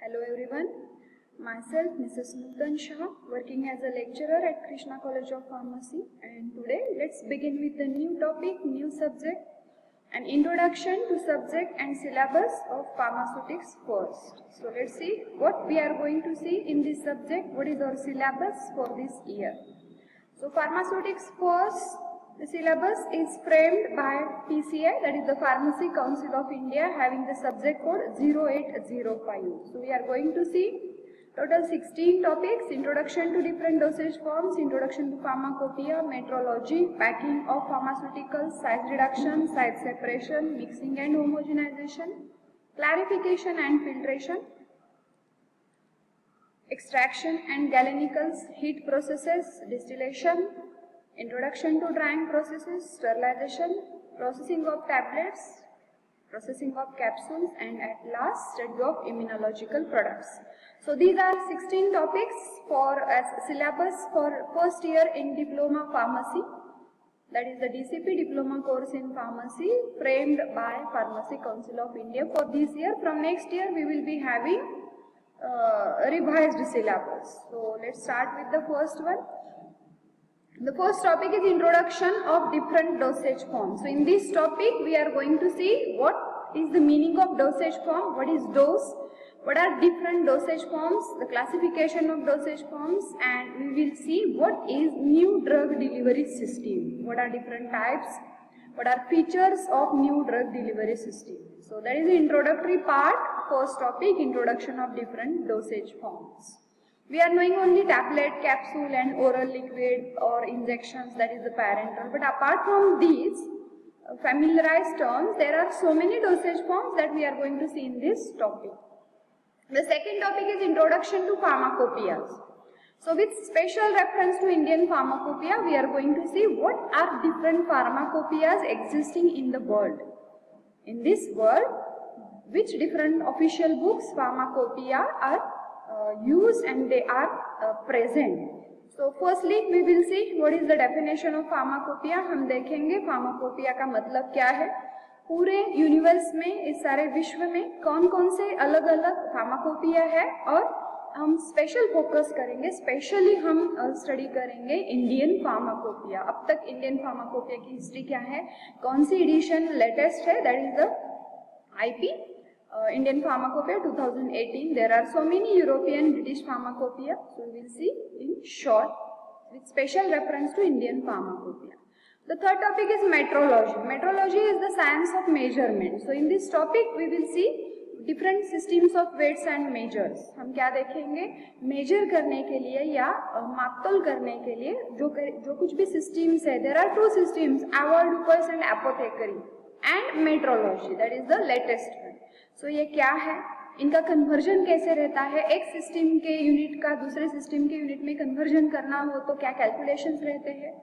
Hello everyone, myself Mrs. Nutan Shah, working as a lecturer at Krishna College of Pharmacy, and today let's begin with the new topic, new subject, an introduction to subject and syllabus of pharmaceutics first. So let's see what we are going to see in this subject, what is our syllabus for this year. So pharmaceutics first, the syllabus is framed by PCI, that is the Pharmacy Council of India, having the subject code 0805. So we are going to see total 16 topics: introduction to different dosage forms, introduction to pharmacopoeia, metrology, packing of pharmaceuticals, size reduction, size separation, mixing and homogenization, clarification and filtration, extraction and galenicals, heat processes, distillation, introduction to drying processes, sterilization, processing of tablets, processing of capsules, and at last study of immunological products. So these are 16 topics for as syllabus for first year in Diploma Pharmacy, that is the DCP Diploma course in Pharmacy, framed by Pharmacy Council of India for this year. From next year we will be having revised syllabus. So let's start with the first one. The first topic is introduction of different dosage forms. So in this topic we are going to see what is the meaning of dosage form, what is dose, what are different dosage forms, the classification of dosage forms, and we will see what is new drug delivery system, what are different types, what are features of new drug delivery system. So that is the introductory part, first topic, introduction of different dosage forms. We are knowing only tablet, capsule and oral liquid or injections, that is the parenteral. But apart from these familiarized terms, there are so many dosage forms that we are going to see in this topic. The second topic is introduction to pharmacopoeias. So with special reference to Indian pharmacopoeia, we are going to see what are different pharmacopoeias existing in the world. In this world, which different official books pharmacopoeia are used and they are present. So firstly we will see what is the definition of pharmacopoeia. हम देखेंगे pharmacopoeia का मतलब क्या है, पूरे universe में, इस सारे विश्व में कौन कौन से अलग अलग pharmacopoeia है, और हम स्पेशल फोकस करेंगे, स्पेशली हम स्टडी करेंगे इंडियन फार्माकोपिया. अब तक इंडियन फार्माकोपिया की हिस्ट्री क्या है, कौन सी एडिशन लेटेस्ट है, that is the IP Indian Pharmacopoeia 2018. There are so many European, British Pharmacopoeia. So we will see in short with special reference to Indian Pharmacopoeia. The third topic is metrology. Metrology is the science of measurement. So in this topic we will see different systems of weights and measures. हम क्या देखेंगे, major करने के लिए या मापतोल करने के लिए जो कुछ भी systems है. There are two systems, Avogadro and apothecary, and metrology, that is the latest one. So ये क्या है, इनका कन्वर्जन कैसे रहता है, एक सिस्टम के यूनिट का दूसरे सिस्टम के यूनिट में कन्वर्जन करना हो तो क्या कैलकुलेशंस रहते हैं,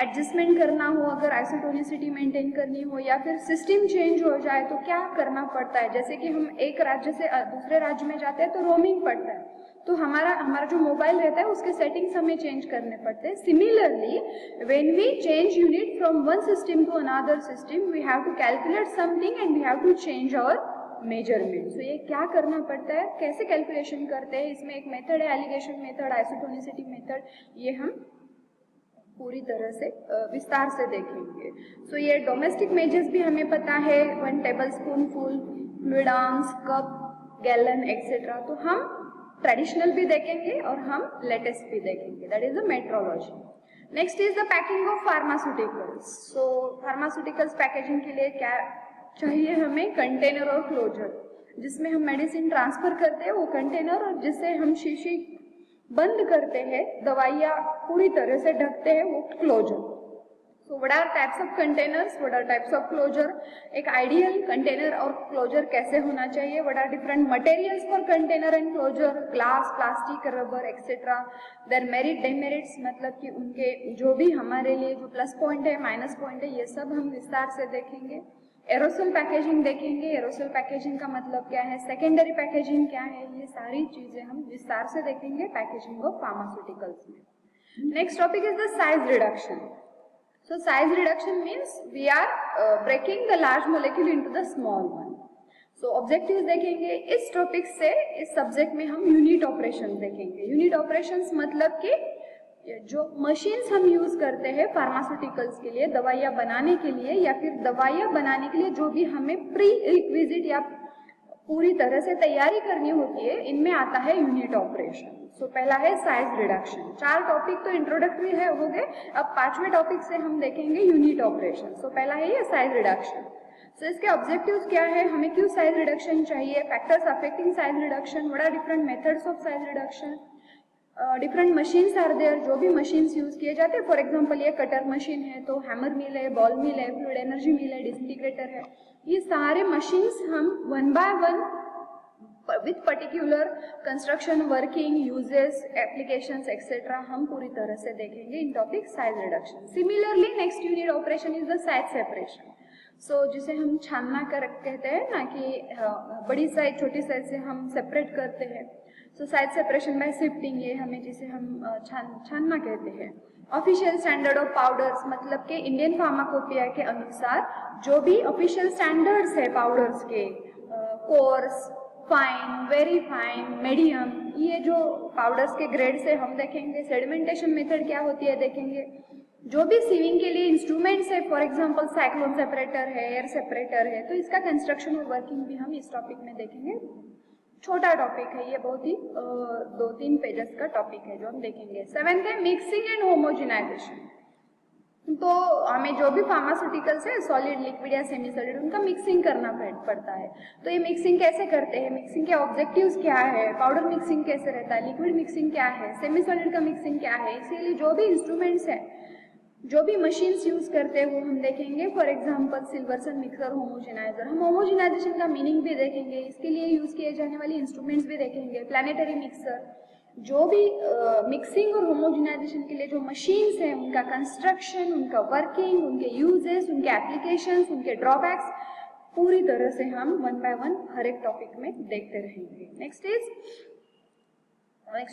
एडजस्टमेंट करना हो, अगर आइसोटोनिसिटी मेंटेन करनी हो, या फिर सिस्टम चेंज हो जाए तो क्या करना पड़ता है. जैसे कि हम एक राज्य से दूसरे राज्य में जाते हैं तो रोमिंग पड़ता है, तो हमारा जो मोबाइल रहता है उसके सेटिंग्स हमें चेंज करने पड़ते हैं. Similarly when we change unit from one system to another system, we have to calculate something and we have to change our measurement. So ये क्या करना पड़ता है, कैसे कैलकुलेशन करते हैं, इसमें एक मेथड है एलिगेशन मेथड, आइसोटोनिसिटी मेथड, ये हम पूरी तरह से विस्तार से देखेंगे. सो ये डोमेस्टिक मेजर्स भी हमें पता है, 1 tablespoon full, fluid ounce, cup, gallon etcetera. तो हम ट्रेडिशनल भी देखेंगे और हम लेटेस्ट भी देखेंगे, that is the metrology. Next is the packing of pharmaceuticals. So pharmaceuticals packaging के लिए क्या चाहिए हमें, कंटेनर और क्लोजर. जिसमें हम मेडिसिन ट्रांसफर करते हैं वो कंटेनर, और जिससे हम शीशी बंद करते हैं, दवाइयाँ पूरी तरह से ढकते हैं, वो closure. So what are types of containers, what are types of closure, एक आइडियल कंटेनर और क्लोजर कैसे होना चाहिए, what are different materials for container and closure, glass, plastic, rubber etcetera, their merit demerits, मतलब कि उनके जो भी हमारे लिए जो प्लस पॉइंट है, माइनस पॉइंट है, ये सब हम विस्तार से देखेंगे. एरोसल पैकेजिंग देखेंगे, एरोसल पैकेजिंग का मतलब क्या है, सेकेंडरी पैकेजिंग क्या है, ये सारी चीजें हम विस्तार से देखेंगे पैकेजिंग ऑफ फार्मास्यूटिकल्स में. Next topic is the size reduction. So size reduction means we are breaking the large molecule into the small one. So objectives देखेंगे। इस टॉपिक से इस सब्जेक्ट में हम यूनिट ऑपरेशन देखेंगे। यूनिट ऑपरेशंस मतलब कि जो मशीन्स हम यूज करते हैं फार्मास्यूटिकल्स के लिए, दवाइयाँ बनाने के लिए, या फिर दवाइयाँ बनाने के लिए जो भी हमें प्री रिक्विजिट या पूरी तरह से तैयारी करनी होती है, इनमें आता है यूनिट ऑपरेशन। सो पहला है साइज रिडक्शन। 4 टॉपिक तो इंट्रोडक्टरी है हो गए, अब 5वें टॉपिक से हम देखेंगे यूनिट ऑपरेशन। सो पहला है ये साइज रिडक्शन। सो इसके ऑब्जेक्टिव्स क्या है, हमें क्यों साइज रिडक्शन चाहिए, factors affecting size reduction, what are different methods of size reduction, different machines are there, जो भी मशीन्स यूज किए जाते हैं। फॉर एग्जांपल ये कटर मशीन है तो हैमर मिल है, बॉल मिल है, फ्लूइड एनर्जी मिल है, डिसइंटीग्रेटर है। ये सारे मशीन्स हम one by one with particular construction, working, uses, applications etcetera हम पूरी तरह से देखेंगे in topic size reduction. Similarly next unit operation is the size separation. So जिसे हम छानना कर कहते हैं ना, कि बड़ी साइज छोटी साइज से हम सेपरेट करते हैं। सो साइज सेपरेशन बाय शिफ्टिंग, ये हमें जिसे हम छानना कहते हैं। ऑफिशियल स्टैंडर्ड ऑफ पाउडर्स मतलब कि इंडियन फार्माकोपिया के अनुसार जो भी ऑफिशियल स्टैंडर्ड्स है पाउडर्स के, course, fine, very fine, medium, ये जो पाउडर्स के ग्रेड से हम देखेंगे। सेडिमेंटेशन मेथड क्या होती है देखेंगे। जो भी सीविंग के लिए इंस्ट्रूमेंट्स है, फॉर एग्जांपल साइक्लोन सेपरेटर है, एयर सेपरेटर है, तो इसका कंस्ट्रक्शन और वर्किंग भी हम इस टॉपिक में देखेंगे। छोटा टॉपिक है ये, बहुत ही 2-3 पेजेस का टॉपिक है जो हम देखेंगे। 7th है मिक्सिंग एंड होमोजेनाइजेशन। तो हमें जो भी फार्मास्यूटिकल्स है, सॉलिड, लिक्विड या सेमी सॉलिड, उनका मिक्सिंग करना पड़ता है। तो ये मिक्सिंग कैसे करते हैं, मिक्सिंग के ऑब्जेक्टिव्स क्या है, पाउडर मिक्सिंग कैसे रहता है, लिक्विड मिक्सिंग क्या है, सेमी सॉलिड का मिक्सिंग क्या है। इसीलिए जो भी इंस्ट्रूमेंट्स है, जो भी मशीन्स यूज करते हैं वो हम देखेंगे। For example Silverson mixer, homogeniser. हम होमोजेनाइजेशन का मीनिंग भी देखेंगे, इसके लिए यूज किए जाने वाली इंस्ट्रूमेंट्स भी देखेंगे। प्लानिटरी मिक्सर, जो भी मिक्सिंग और होमोजेनाइजेशन के लिए जो मशीन्स हैं, उनका कंस्ट्रक्शन, उनका वर्किंग, उनके यूजेस, उनके एप्लीकेशंस, उनके ड्रॉबैक्स, पूरी तरह से हम वन बाय वन हर एक टॉपिक में देखते रहेंगे। Next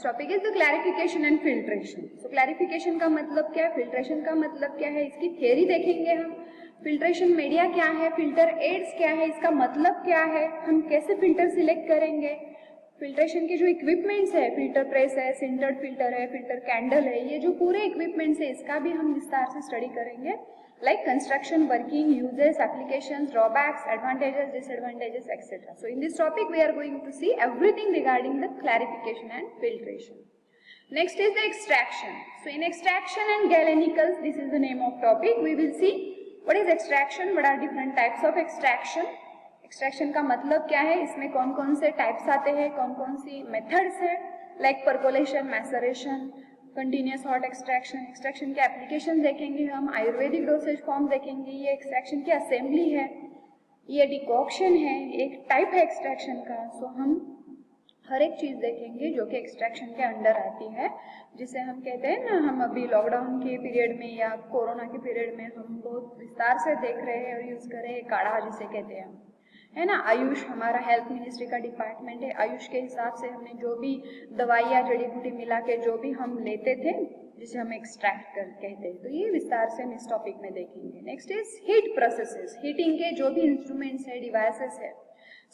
topic is the clarification and filtration. So clarification का मतलब क्या है, फिल्ट्रेशन का मतलब क्या है, इसकी थ्योरी देखेंगे हम। फिल्ट्रेशन मीडिया क्या है, फिल्टर एड्स क्या है, इसका मतलब क्या है, हम कैसे फिल्टर सिलेक्ट करेंगे, फिल्ट्रेशन के जो इक्विपमेंट्स है, फिल्टर प्रेस है, सिंटर्ड फिल्टर है, फिल्टर कैंडल है, ये जो पूरे इक्विपमेंट्स है इसका भी हम विस्तार से स्टडी करेंगे। like construction, working, uses, applications, drawbacks, advantages, disadvantages, etc. So in this topic we are going to see everything regarding the clarification and filtration. Next is the extraction. So in extraction and galenicals, this is the name of topic. We will see what is extraction, what are different types of extraction. Extraction का मतलब क्या है, इसमें कौन कौन से types आते हैं, कौन कौन सी मेथड्स है, like percolation, maceration, continuous hot extraction. Extraction के एप्लीकेशन देखेंगे हम, आयुर्वेदिक डोसेज फॉर्म देखेंगे, ये एक्सट्रैक्शन की असेंबली है, ये डिकॉक्शन है, एक टाइप है एक्सट्रैक्शन का। सो हम हर एक चीज देखेंगे जो कि एक्सट्रैक्शन के अंडर आती है, जिसे हम कहते हैं ना, हम अभी लॉकडाउन के पीरियड में या कोरोना के पीरियड में हम बहुत विस्तार से देख रहे हैं और यूज कर रहे हैं काढ़ा जिसे कहते हैं हम, है ना। आयुष हमारा हेल्थ मिनिस्ट्री का डिपार्टमेंट है, आयुष के हिसाब से हमने जो भी दवाइयाँ जड़ी बूटी मिला के जो भी हम लेते थे, जिसे हम एक्सट्रैक्ट कर कहते हैं, तो ये विस्तार से हम इस टॉपिक में देखेंगे। Next is heat processes. Heating के जो भी इंस्ट्रूमेंट्स है, डिवाइसेस है।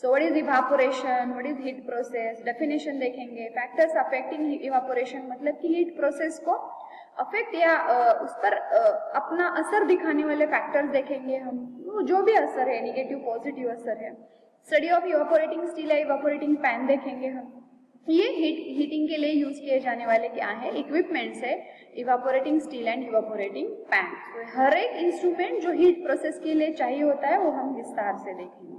सो what is evaporation, what is heat process, definition देखेंगे। फैक्टर्स अफेक्टिंग इवापोरेशन मतलब कि हीट प्रोसेस को अफेक्ट या उस पर अपना असर दिखाने वाले फैक्टर्स देखेंगे हम, जो भी असर है, नेगेटिव पॉजिटिव असर है। स्टडी ऑफ इवापोरेटिंग स्टील या इवापोरेटिंग पैन देखेंगे हम। ये हीटिंग के लिए यूज किए जाने वाले क्या है, इक्विपमेंट्स है, evaporating steel and evaporating pan. तो हर एक इंस्ट्रूमेंट जो हीट प्रोसेस के लिए चाहिए होता है वो हम विस्तार से देखेंगे।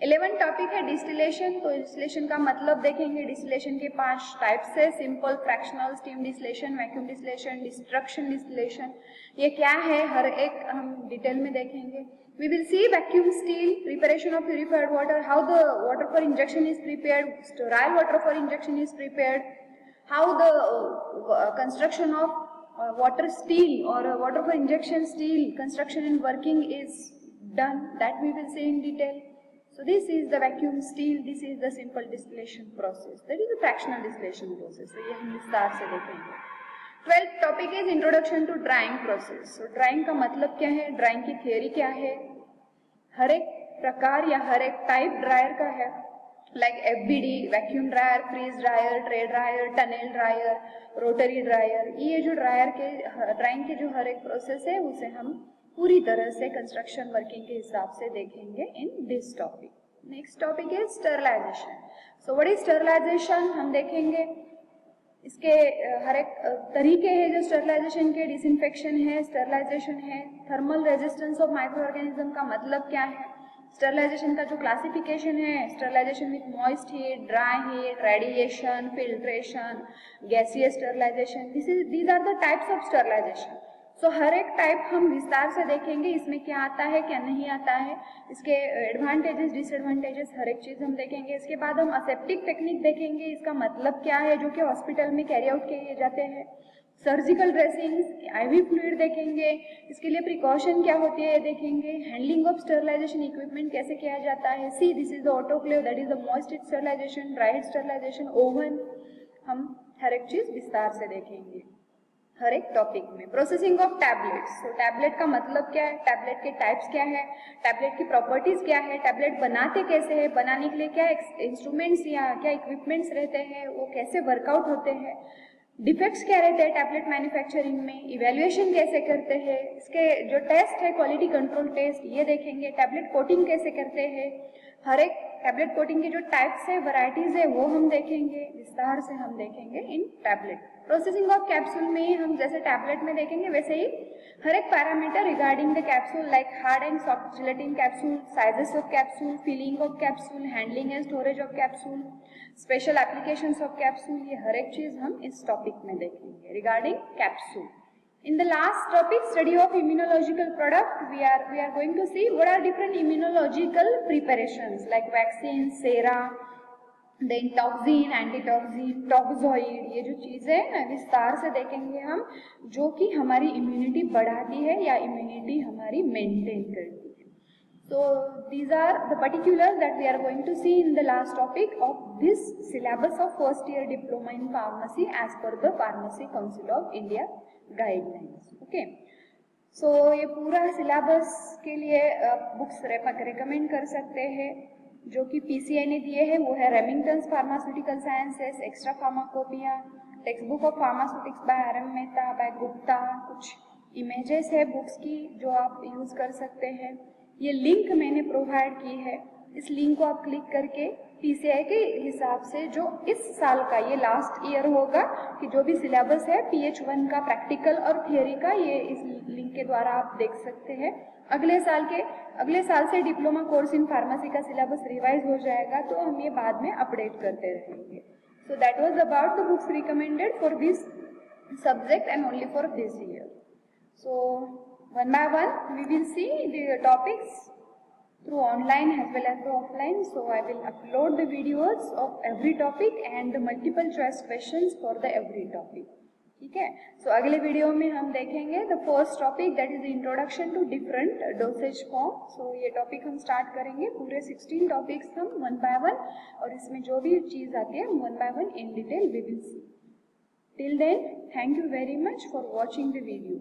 11 टॉपिक है डिस्टिलेशन। तो डिस्टिलेशन का मतलब देखेंगे। डिस्टिलेशन के 5 टाइप्स है, simple, fractional, steam distillation, vacuum distillation, destruction distillation. ये क्या है हर एक हम डिटेल में देखेंगे। We will see vacuum steel, preparation of purified water, how the water for injection is prepared, sterile water for injection is prepared, how the construction of water steel or water for injection steel construction and working is done, that we will see in detail. So this is the vacuum steel, this is the simple distillation process, that is the fractional distillation process. So ये हम विस्तार से देखेंगे। 12th topic is introduction to drying process. So drying का मतलब क्या है, drawing की थियरी क्या है, हर एक प्रकार या हर एक टाइप ड्रायर का है, like FBD, vacuum dryer, freeze dryer, tray dryer, tunnel dryer, rotary dryer. ये जो ड्राइंग के जो हर एक प्रोसेस है उसे हम पूरी तरह से कंस्ट्रक्शन वर्किंग के हिसाब से देखेंगे in this topic. Next topic is sterilization. So what is sterilization हम देखेंगे। इसके हर एक तरीके हैं जो स्टरलाइजेशन के, डिसइंफेक्शन है, स्टरलाइजेशन है, thermal resistance of micro organism का मतलब क्या है, स्टरलाइजेशन का जो क्लासिफिकेशन है, sterilisation with moist heat, dry heat, radiation, filtration, gaseous sterilisation, these are the types of sterilisation. So हर एक टाइप हम विस्तार से देखेंगे, इसमें क्या आता है क्या नहीं आता है, इसके एडवांटेजेस डिसएडवांटेजेस हर एक चीज हम देखेंगे। इसके बाद हम असेप्टिक टेक्निक देखेंगे, इसका मतलब क्या है जो कि हॉस्पिटल में कैरी आउट किए जाते हैं। सर्जिकल ड्रेसिंग्स, आईवी फ्लूइड देखेंगे, इसके लिए प्रिकॉशन क्या होती है ये देखेंगे। हैंडलिंग ऑफ स्टरलाइजेशन इक्विपमेंट कैसे किया जाता है। See this is the autoclave, that is the moist sterilization, dry sterilization, oven, हम हर एक चीज विस्तार से देखेंगे हर एक टॉपिक में। प्रोसेसिंग ऑफ टैबलेट्स, तो टैबलेट का मतलब क्या है, टैबलेट के टाइप्स क्या है, टैबलेट की प्रॉपर्टीज क्या है, टैबलेट बनाते कैसे हैं, बनाने के लिए क्या इंस्ट्रूमेंट्स या क्या इक्विपमेंट्स रहते हैं, वो कैसे वर्कआउट होते हैं, डिफेक्ट्स क्या रहते हैं टैबलेट मैन्युफैक्चरिंग में, इवैल्यूएशन कैसे करते हैं, इसके जो टेस्ट है क्वालिटी कंट्रोल टेस्ट ये देखेंगे, टैबलेट कोटिंग कैसे करते हैं, हर एक टैबलेट कोटिंग के जो टाइप्स है, वैरायटीज है वो हम देखेंगे, विस्तार से हम देखेंगे इन टैबलेट। प्रोसेसिंग ऑफ कैप्सूल में हम जैसे टैबलेट में देखेंगे वैसे ही हर एक parameter regarding the capsule, like hard and soft gelatin capsule, sizes of capsule, filling of capsule, handling and storage of capsule, special applications of capsule, ये हर एक चीज हम इस टॉपिक में देखेंगे regarding capsule. In the last topic, study of immunological product, we are going to see what are different immunological preparations like vaccine, sera, then toxin, antitoxin, toxoid, ये जो चीजें हैं विस्तार से देखेंगे हम, जो कि हमारी इम्यूनिटी बढ़ाती है या इम्यूनिटी हमारी मेंटेन करती है। So these are the particulars that we are going to see in the last topic of this syllabus of first year diploma in pharmacy as per the Pharmacy Council of India guidelines. Okay, so ये पूरा syllabus के लिए books recommend कर सकते हैं जो कि PCI ने दिए हैं, वो है Remington's pharmaceutical sciences, extra pharmacopoeia, text book of pharmaceutics by R M Mehta, by Gupta, कुछ इमेजेस है बुक्स की जो आप यूज कर सकते हैं। ये लिंक मैंने प्रोवाइड की है, इस लिंक को आप क्लिक करके पीसीआई के हिसाब से जो इस साल का ये लास्ट ईयर होगा कि जो भी सिलेबस है PH1 का प्रैक्टिकल और थियोरी का, ये इस लिंक के द्वारा आप देख सकते हैं। अगले साल से डिप्लोमा कोर्स इन फार्मेसी का सिलेबस रिवाइज हो जाएगा, तो हम ये बाद में अपडेट करते रहेंगे। So that was about the books recommended for this subject and only for this year. So one by one we will see the topics through online as well as the offline. So I will upload the videos of every topic and the multiple choice questions for the every topic. ठीक है, सो अगले video में हम देखेंगे the first topic, that is introduction to different dosage form. So ये topic हम start करेंगे, पूरे 16 टॉपिक्स हम वन बाय वन, और इसमें जो भी चीज आती है one by one in detail we will see. Till then, thank you very much for watching the video.